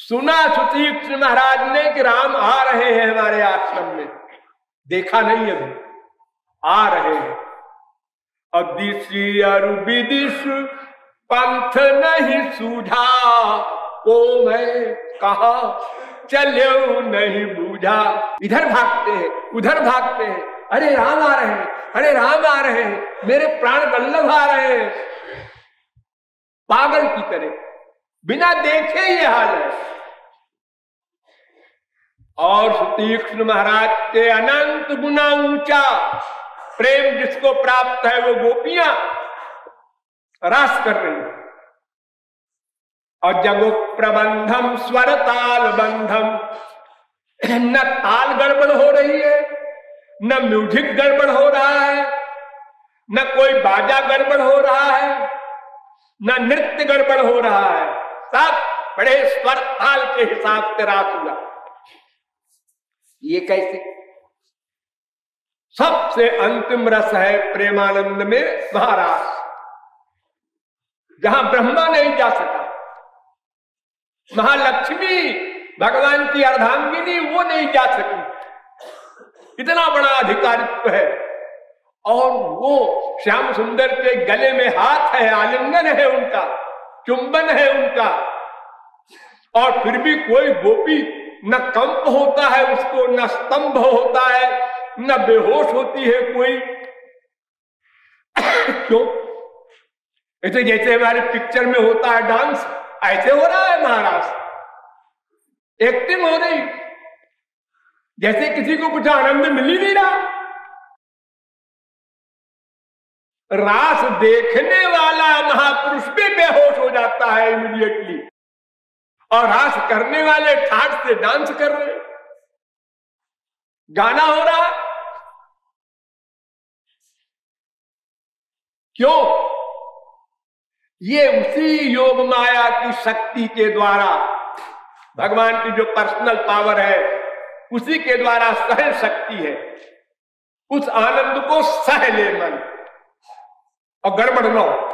सुना सुतीक्ष्ण महाराज ने कि राम आ रहे हैं हमारे आश्रम में, देखा नहीं अभी, आ रहे हैं। और दिशी अरु विदिश पंथ नहीं सूझा, को मैं कहा चलो नहीं बूझा। इधर भागते हैं उधर भागते हैं, अरे राम आ रहे हैं, अरे राम आ रहे हैं, मेरे प्राण वल्लभ आ रहे हैं, पागल की तरह बिना देखे ये हाल है। और सुतीक्ष्ण महाराज के अनंत गुना ऊंचा प्रेम जिसको प्राप्त है वो गोपियां रास कर रही है। और जगो प्रबंधम स्वर ताल बंधम, न ताल गड़बड़ हो रही है, न म्यूजिक गड़बड़ हो रहा है, न कोई बाजा गड़बड़ हो रहा है, न नृत्य गड़बड़ हो रहा है, सब बड़े स्वर ताल के हिसाब से रास हुआ। ये कैसे? सबसे अंतिम रस है प्रेमानंद में महारास, जहां ब्रह्मा नहीं जा सका, महालक्ष्मी भगवान की अर्धांगिनी वो नहीं जा सकी, इतना बड़ा अधिकारित्व है। और वो श्याम सुंदर के गले में हाथ है, आलिंगन है उनका, चुंबन है उनका, और फिर भी कोई गोपी न कंप होता है उसको, न स्तंभ होता है, न बेहोश होती है कोई। क्यों? ऐसे जैसे हमारे पिक्चर में होता है डांस, ऐसे हो रहा है महाराज, एक्टिंग हो रही, जैसे किसी को कुछ आनंद मिल ही नहीं रहा। रास देखने वाला महापुरुष भी बेहोश हो जाता है इमीडिएटली, और रास करने वाले ठाट से डांस कर रहे, गाना हो रहा। क्यों? ये उसी योग माया की शक्ति के द्वारा, भगवान की जो पर्सनल पावर है उसी के द्वारा सहन शक्ति है, उस आनंद को सह ले मन और गड़बड़ न हो।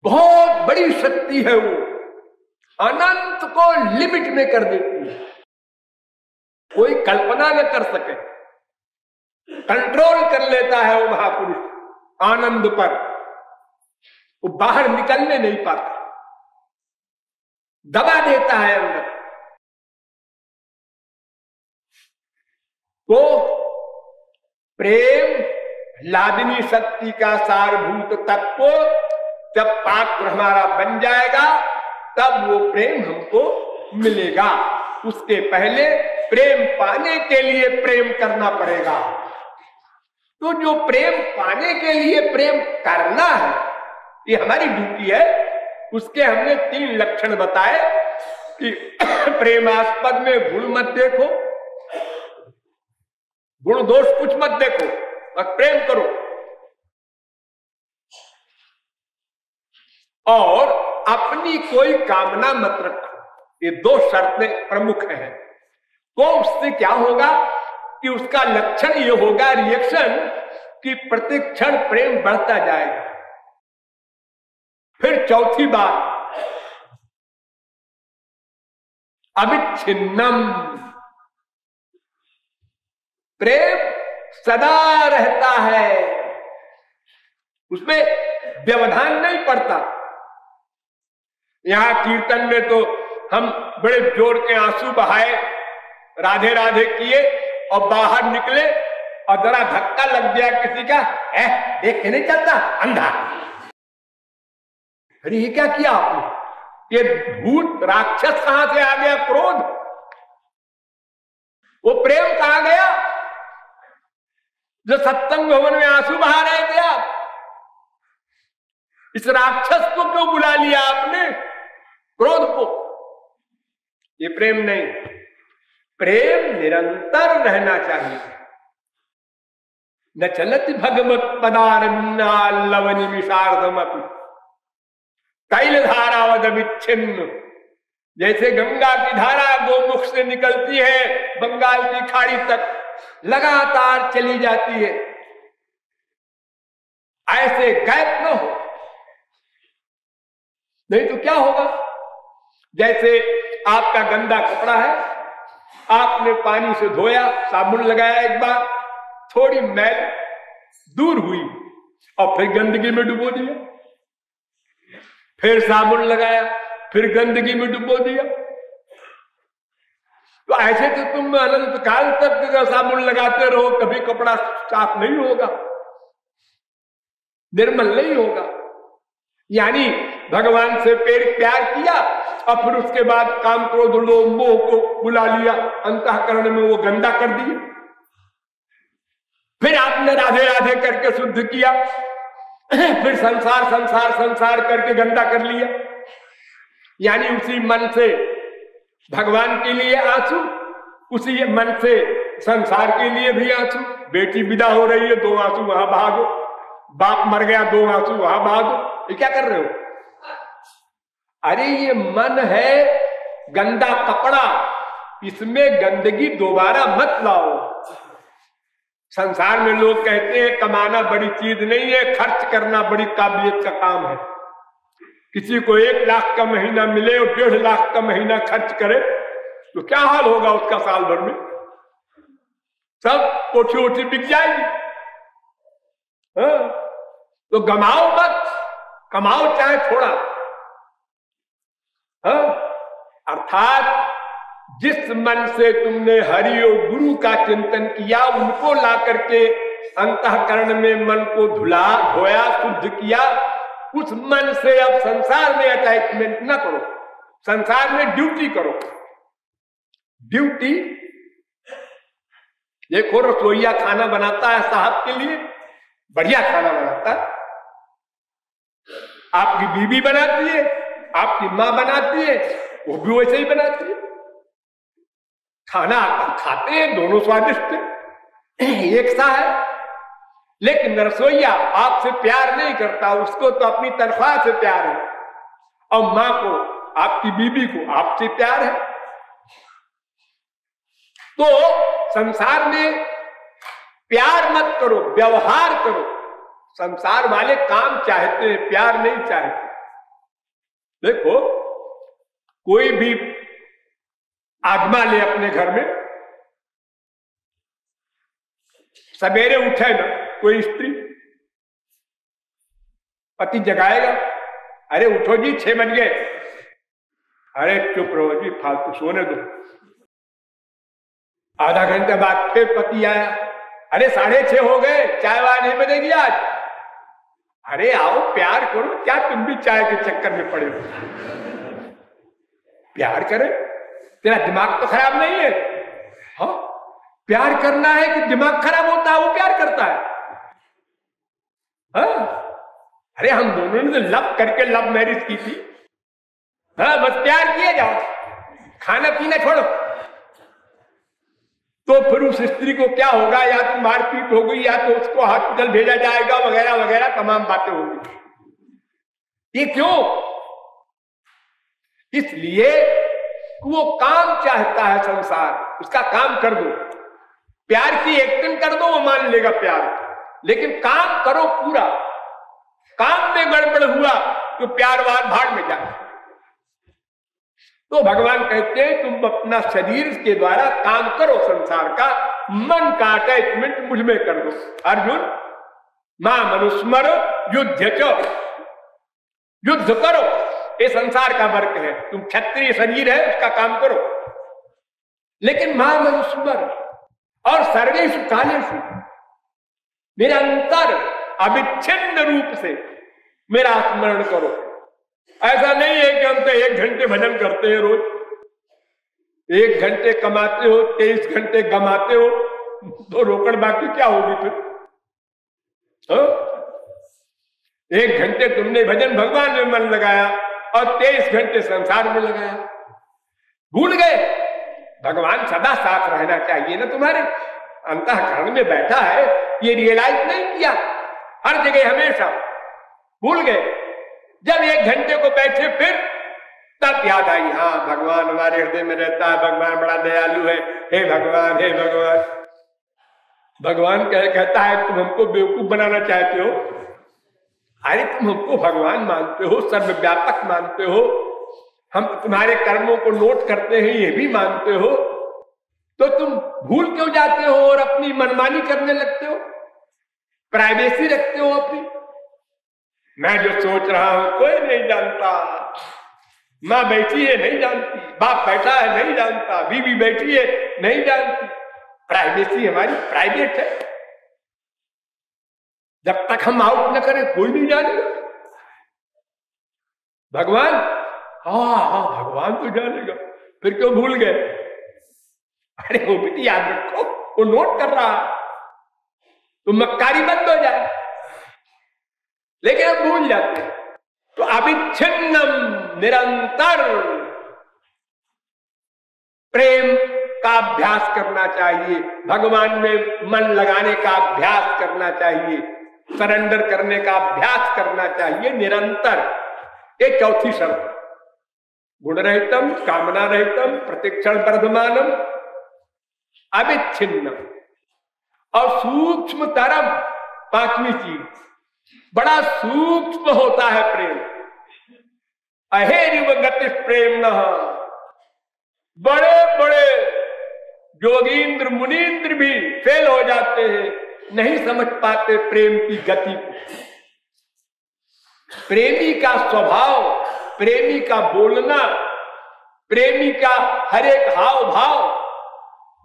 बहुत बड़ी शक्ति है वो, अनंत को लिमिट में कर देती है, कोई कल्पना न कर सके, कंट्रोल कर लेता है वो महापुरुष आनंद पर, वो बाहर निकलने नहीं पाता, दबा देता है अंदर। तो प्रेम लादिनी शक्ति का सारभूत तत्व जब पात्र हमारा बन जाएगा तब वो प्रेम हमको मिलेगा। उसके पहले प्रेम पाने के लिए प्रेम करना पड़ेगा। तो जो प्रेम पाने के लिए प्रेम करना है, ये हमारी ड्यूटी है। उसके हमने 3 लक्षण बताए कि प्रेमास्पद में गुण मत देखो, गुण दोष कुछ मत देखो, बस प्रेम करो। और अपनी कोई कामना मत रखो। ये 2 शर्तें प्रमुख हैं। तो उससे क्या होगा कि उसका लक्षण ये होगा, रिएक्शन, कि प्रतिक्षण प्रेम बढ़ता जाएगा। फिर चौथी बात, अविच्छिन्नम, प्रेम सदा रहता है, उसमें व्यवधान नहीं पड़ता। यहां कीर्तन में तो हम बड़े जोर के आंसू बहाए, राधे राधे किए और बाहर निकले और जरा धक्का लग गया किसी का, देख नहीं चलता अंधा। अरे ये क्या किया आपने? ये भूत राक्षस कहां से आ गया? क्रोध। वो प्रेम कहां गया जो सत्संग भवन में आंसू बहा रहे थे आप? इस राक्षस को क्यों बुला लिया आपने? क्रोध को। ये प्रेम नहीं। प्रेम निरंतर रहना चाहिए। न चलति भगवत पदारण्या लवनि विशार्धमपि तैल धारावद विच्छिन्न। जैसे गंगा की धारा गोमुख से निकलती है बंगाल की खाड़ी तक, लगातार चली जाती है, ऐसे गैप न हो। नहीं तो क्या होगा? जैसे आपका गंदा कपड़ा है, आपने पानी से धोया, साबुन लगाया, एक बार थोड़ी मैल दूर हुई और फिर गंदगी में डुबो दिया, फिर साबुन लगाया, फिर गंदगी में डुबो दिया। तो ऐसे तो तुम अनंत काल तक साबुन लगाते रहो, कभी कपड़ा साफ नहीं होगा, निर्मल नहीं होगा। यानी भगवान से प्यार किया और फिर उसके बाद काम क्रोध लोभ मोह को बुला लिया, अंतःकरण में वो गंदा कर दिया, फिर आपने राधे राधे करके शुद्ध किया, फिर संसार संसार संसार करके गंदा कर लिया। यानी उसी मन से भगवान के लिए आंसू, उसी मन से संसार के लिए भी आंसू। बेटी विदा हो रही है, 2 आंसू वहां भागो, बाप मर गया, 2 आंसू वहां भागो। ये क्या कर रहे हो? अरे ये मन है गंदा कपड़ा, इसमें गंदगी दोबारा मत लाओ। संसार में लोग कहते हैं कमाना बड़ी चीज नहीं है, खर्च करना बड़ी काबिलियत का काम है। किसी को 1 लाख का महीना मिले और 1.5 लाख का महीना खर्च करे तो क्या हाल होगा उसका साल भर में? सब कोठी ओठी बिक जाएगी। हाँ? तो गमाओ मत, कमाओ चाहे थोड़ा। हाँ? अर्थात जिस मन से तुमने हरि और गुरु का चिंतन किया, उनको ला करके अंतःकरण में मन को धोया, शुद्ध किया, उस मन से अब संसार में अटैचमेंट न करो, संसार में ड्यूटी करो। ड्यूटी, देखो रसोईया खाना बनाता है साहब के लिए, बढ़िया खाना बनाता है, आपकी बीवी बनाती है, आपकी माँ बनाती है, वो भी वैसे ही बनाती है। खाना खाते हैं, दोनों स्वादिष्ट एक सा है। लेकिन रसोईया आपसे प्यार नहीं करता, उसको तो अपनी तरफा से प्यार है, और मां को, आपकी बीबी को आपसे प्यार है। तो संसार में प्यार मत करो, व्यवहार करो। संसार वाले काम चाहते हैं, प्यार नहीं चाहते। देखो कोई भी आदमा ले अपने घर में, सवेरे उठे ना कोई स्त्री, पति जगाएगा, अरे उठो जी 6 बज गए, अरे चुप रहो जी, फालतू सोने दो। आधा घंटे बाद फिर पति आया, अरे 6:30 हो गए, चाय वाय नहीं बनेगी आज? अरे आओ प्यार करो, क्या तुम भी चाय के चक्कर में पड़े हो? प्यार करे, तेरा दिमाग तो खराब नहीं है? हाँ, प्यार करना है कि दिमाग खराब होता है वो प्यार करता है? हाँ? अरे हम दोनों ने तो लव करके लव मैरिज की थी। हाँ, बस प्यार किए जाओ, खाना पीना छोड़ो। तो फिर उस स्त्री को क्या होगा? या तो मारपीट हो गई, या तो उसको हॉस्पिटल भेजा जाएगा, वगैरह वगैरह तमाम बातें होंगी। ये क्यों? इसलिए वो काम चाहता है संसार, उसका काम कर दो, प्यार की एक्टिंग कर दो, वो मान लेगा प्यार। लेकिन काम करो पूरा, काम में गड़बड़ हुआ तो प्यार वार भाड़ में जाए। तो भगवान कहते हैं तुम अपना शरीर के द्वारा काम करो संसार का, मन का अटैचमेंट मुझ में कर दो। अर्जुन मां मनुस्मर युद्ध च, युद्ध करो, ये संसार का वर्क है। तुम क्षत्रिय शरीर है, उसका काम करो, लेकिन मां मनुस्मर और सर्वेषु कालेषु निरंतर अविच्छिन्न रूप से मेरा स्मरण करो। ऐसा नहीं है कि हम तो 1 घंटे भजन करते हैं रोज, 1 घंटे कमाते हो, 23 घंटे गमाते हो, तो रोकड़ बाकी क्या होगी फिर? 1 घंटे तुमने भजन भगवान में मन लगाया और 23 घंटे संसार में लगाया, भूल गए। भगवान सदा साथ रहना चाहिए ना तुम्हारे, अंतःकरण में बैठा है, ये रियलाइज नहीं किया, हर जगह हमेशा भूल गए। जब 1 घंटे को बैठे फिर तब याद आई, हाँ भगवान हमारे हृदय में रहता है, भगवान बड़ा दयालु है, हे भगवान हे भगवान। भगवान कहता है तुम हमको बेवकूफ बनाना चाहते हो, अरे तुम हमको भगवान मानते हो, सर्वव्यापक मानते हो, हम तुम्हारे कर्मों को नोट करते हैं ये भी मानते हो, तो तुम भूल क्यों जाते हो और अपनी मनमानी करने लगते हो, प्राइवेसी रखते हो अपनी। मैं जो सोच रहा हूं कोई नहीं जानता, माँ बैठी है नहीं जानती, बाप बैठा है नहीं जानता, बीवी बैठी है नहीं जानती। प्राइवेसी हमारी प्राइवेट है, जब तक हम आउट न करें कोई नहीं जानेगा। भगवान, हाँ भगवान तो जानेगा, फिर क्यों भूल गए। अरे वो भी याद रखो, वो नोट कर रहा, तो मक्कारी बंद हो जाए, लेकिन हम भूल जाते हैं। तो अविच्छिन्नम निरंतर प्रेम का अभ्यास करना चाहिए, भगवान में मन लगाने का अभ्यास करना चाहिए, सरेंडर करने का अभ्यास करना चाहिए निरंतर। ये चौथी शर्त, गुण रहितम, कामना रहितम, प्रतिक्षण वर्धमानम, अविच्छिन्नम। और सूक्ष्म तरम, पांचवी चीज, बड़ा सूक्ष्म होता है प्रेम। अहेरिव गति प्रेम न, बड़े बड़े योगींद्र मुनींद्र भी फेल हो जाते हैं, नहीं समझ पाते प्रेम की गति को। प्रेमी का स्वभाव, प्रेमी का बोलना, प्रेमी का हर एक हाव भाव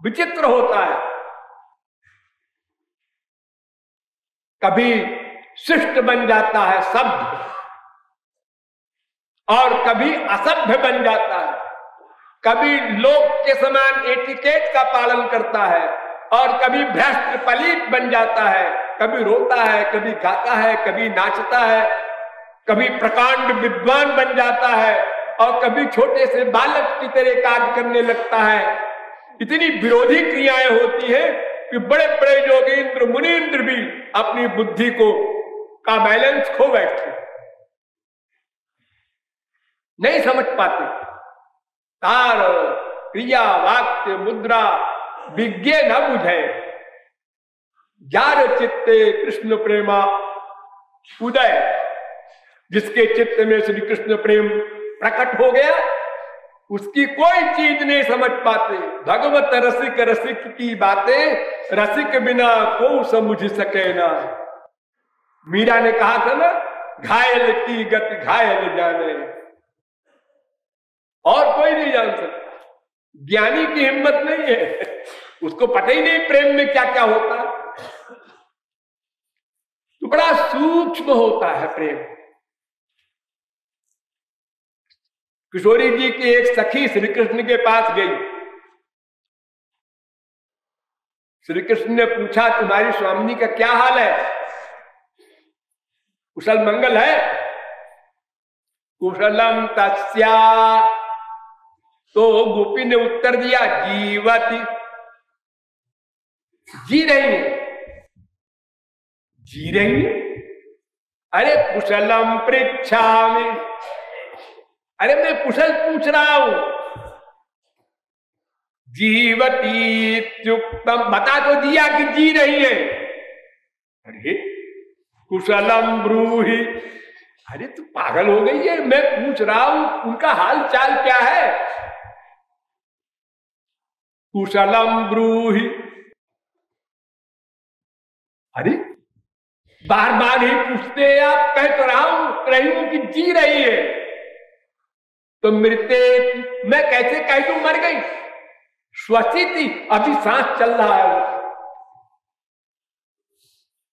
विचित्र होता है। कभी शिष्ट बन जाता है सभ्य, और कभी असभ्य बन जाता है, कभी लोक के समान एटिकेट का पालन करता है, और कभी भ्रष्ट पलीत बन जाता है, कभी रोता है, कभी गाता है, कभी नाचता है, कभी प्रकांड विद्वान बन जाता है, और कभी छोटे से बालक की तरह कार्य करने लगता है। इतनी विरोधी क्रियाएं होती है कि बड़े बड़े योगींद्र मुनींद्र भी अपनी बुद्धि को का बैलेंस खो बैठते, नहीं समझ पाते। तार क्रिया वाक्य मुद्रा विज्ञ न बुझे, जार चित्ते कृष्ण प्रेमा उदय। जिसके चित्त में श्री कृष्ण प्रेम प्रकट हो गया, उसकी कोई चीज नहीं समझ पाते। भगवत रसिक रसिक की बातें, रसिक बिना को समझ सके ना। मीरा ने कहा था ना, घायल की गति घायल जाने, और कोई नहीं जान सकता। ज्ञानी की हिम्मत नहीं है, उसको पता ही नहीं प्रेम में क्या क्या होता है। तो बड़ा सूक्ष्म होता है प्रेम। किशोरी जी की एक सखी श्री कृष्ण के पास गई। श्री कृष्ण ने पूछा, तुम्हारी स्वामिनी का क्या हाल है, कुशल मंगल है? कुशलम तस्या, तो गोपी ने उत्तर दिया, जीवती, जी रही है, जी रही है। अरे कुशलम पृच्छामि, अरे मैं कुशल पूछ रहा हूं। जीवती इत्युक्तम, बता तो दिया कि जी रही है। अरे कुशलम ब्रूहि, अरे तू पागल हो गई है, मैं पूछ रहा हूं उनका हाल चाल क्या है। कुशलम ब्रूहि, अरे बार बार ही पूछते हैं आप, कह तो रही हूं कि जी रही है, तो मृते, मैं कैसे कह दूं मर गई। श्वसिति, अभी सांस चल रहा है,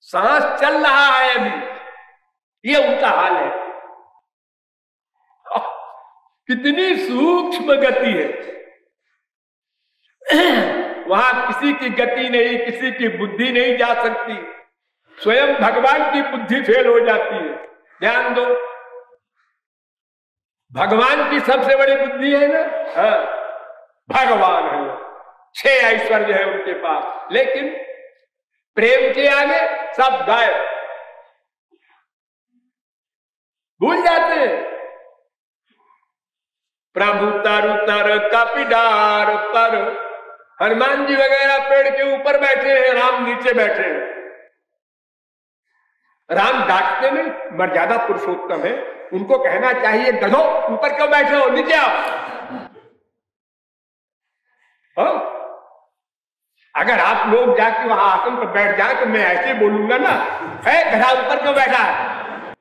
सांस चल रहा है अभी, ये उनका हाल है। कितनी सूक्ष्म गति है। वहां किसी की गति नहीं, किसी की बुद्धि नहीं जा सकती, स्वयं भगवान की बुद्धि फेल हो जाती है। ध्यान दो, भगवान की सबसे बड़ी बुद्धि है ना, हाँ, भगवान है, 6 ऐश्वर्य है उनके पास, लेकिन प्रेम के आगे सब गायब, भूल जाते हैं। प्रभु तरु तर कपिडार पर, हनुमान जी वगैरह पेड़ के ऊपर बैठे हैं, राम नीचे बैठे हैं। राम डांटते नहीं, मर्यादा पुरुषोत्तम है, उनको कहना चाहिए गधो ऊपर क्यों बैठे हो, नीचे आओ। अगर आप लोग जाके वहां आसन पर बैठ जाए तो मैं ऐसे बोलूंगा ना, है गधा ऊपर क्यों बैठा है।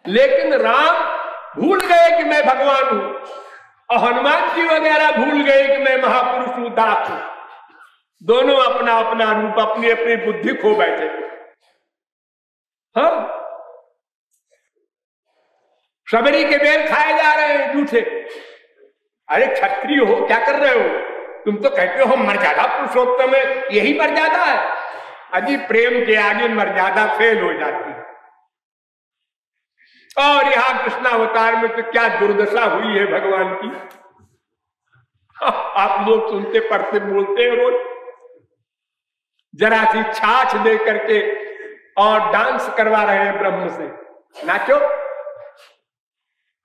लेकिन राम भूल गए कि मैं भगवान हूं, और हनुमान जी वगैरह भूल गए कि मैं महापुरुष हूं, दास हूं। दोनों अपना अपना रूप, अपनी अपनी बुद्धि खो बैठे। हाँ, सबरी के बेल खाए जा रहे हैं झूठे। अरे क्षत्रिय हो, क्या कर रहे हो तुम? तो कहते हो मर्यादा पुरुषोत्तम है, यही मर्यादा है। अजी प्रेम के आगे मर्यादा फेल हो जाती है। और यहां कृष्णावतार में तो क्या दुर्दशा हुई है भगवान की। आप लोग सुनते पढ़ते बोलते हैं रोज, जरा सी छाछ दे करके और डांस करवा रहे हैं ब्रह्म से, नाचो।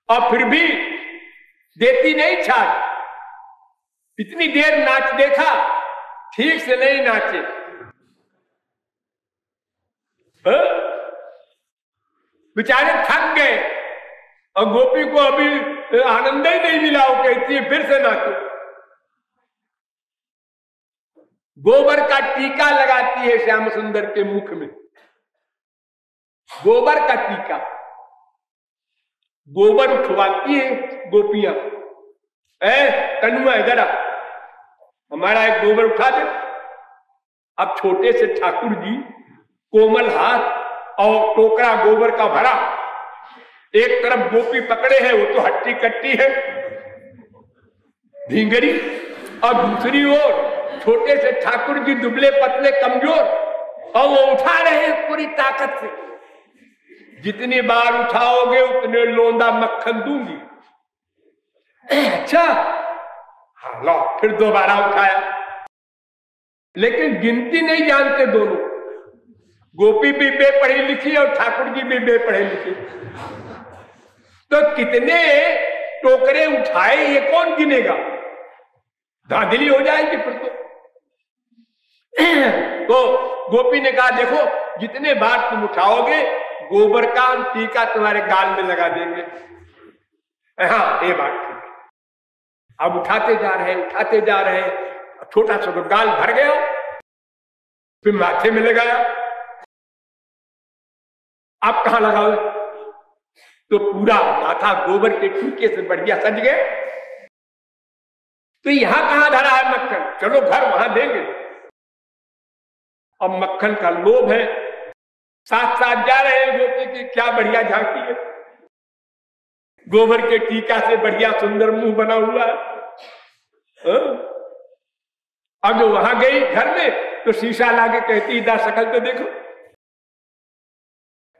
और फिर भी देती नहीं छाछ। इतनी देर नाच देखा, ठीक से नहीं नाचे। बेचारे थक गए, और गोपी को अभी आनंद ही नहीं मिला, वो कहती है फिर से नाचो। गोबर का टीका लगाती है श्याम सुंदर के मुख में, गोबर का टीका। गोबर उठवाती है गोपियां, कन्हुआ इधर आ, हमारा एक गोबर उठा दे। अब छोटे से ठाकुर जी कोमल हाथ और टोकरा गोबर का भरा, एक तरफ गोपी पकड़े हैं, वो तो हट्टी कट्टी है ढींगरी, और दूसरी ओर छोटे से ठाकुर जी दुबले पतले कमजोर, और वो उठा रहे हैं पूरी ताकत से। जितनी बार उठाओगे उतने लोंदा मक्खन दूंगी। अच्छा, हाँ लो, फिर दोबारा उठाया। लेकिन गिनती नहीं जानते दोनों, गोपी भी बेपढ़ी लिखी और ठाकुर जी भी बेपढ़े लिखे। तो कितने टोकरे उठाए ये कौन गिनेगा, धांधली हो जाएगी फिर तो गोपी ने कहा देखो जितने बार तुम उठाओगे गोबर का हम टीका तुम्हारे गाल में लगा देंगे। हाँ, ये बात ठीक है। अब उठाते जा रहे हैं, उठाते जा रहे हैं, छोटा सा तो गाल भर गया, फिर माथे में लगाया। आप कहां लगाओ? तो पूरा माथा गोबर के टीके से बढ़िया सज गए। तो यहां कहां धरा है मक्खन, चलो घर वहां देंगे। अब मक्खन का लोभ है, साथ साथ जा रहे हैं गोपी की क्या बढ़िया झांकी है, गोबर के टीका से बढ़िया सुंदर मुंह बना हुआ है। अब जो वहां गई घर में तो शीशा लाके कहती इधर शकल तो देखो।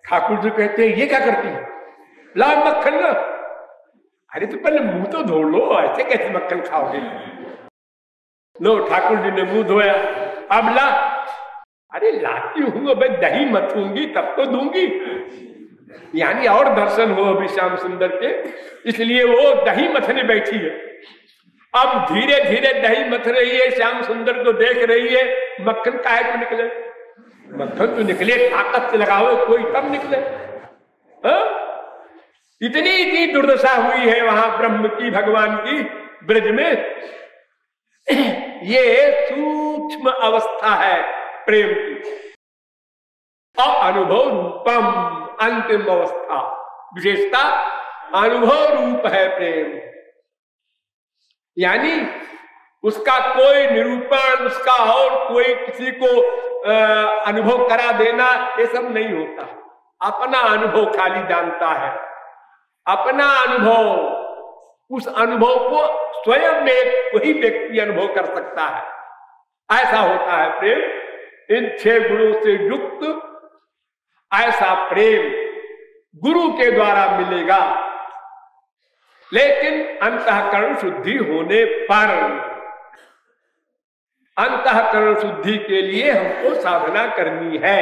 ठाकुर जी कहते हैं ये क्या करती है, लाओ मक्खन लो। अरे तो पहले मुंह तो धो लो, ऐसे कैसे मक्खन खाओगे। लो, ठाकुर जी ने मुंह धोया, अब ला। अरे लाती हूं, अब दही मथूंगी तब तो दूंगी। यानी और दर्शन हो अभी श्याम सुंदर के, इसलिए वो दही मथने बैठी है। अब धीरे धीरे दही मथ रही है, श्याम सुंदर को देख रही है। मक्खन काहे को निकले, मक्खन तो निकले ताकत से लगाओ कोई तब निकले। इतनी दुर्दशा हुई है वहां ब्रह्म की, भगवान की ब्रज में। ये सूक्ष्म अवस्था है प्रेम की, और अनुभव रूपम अंतिम अवस्था, विशेषता अनुभव रूप है प्रेम। यानी उसका कोई निरूपण, उसका और कोई किसी को अनुभव करा देना, ये सब नहीं होता। अपना अनुभव खाली जानता है, अपना अनुभव, उस अनुभव को स्वयं में वही व्यक्ति अनुभव कर सकता है। ऐसा होता है प्रेम। इन 6 गुणों से युक्त ऐसा प्रेम गुरु के द्वारा मिलेगा। लेकिन अंतःकरण शुद्धि होने पर, अंतःकरण शुद्धि के लिए हमको साधना करनी है।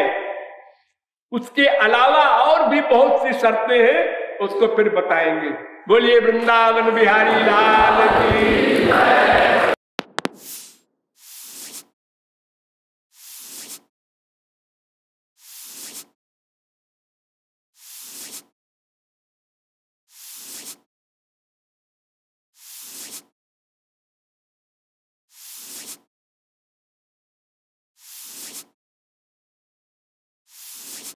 उसके अलावा और भी बहुत सी शर्तें हैं, उसको फिर बताएंगे। बोलिए वृंदावन बिहारी लाल की।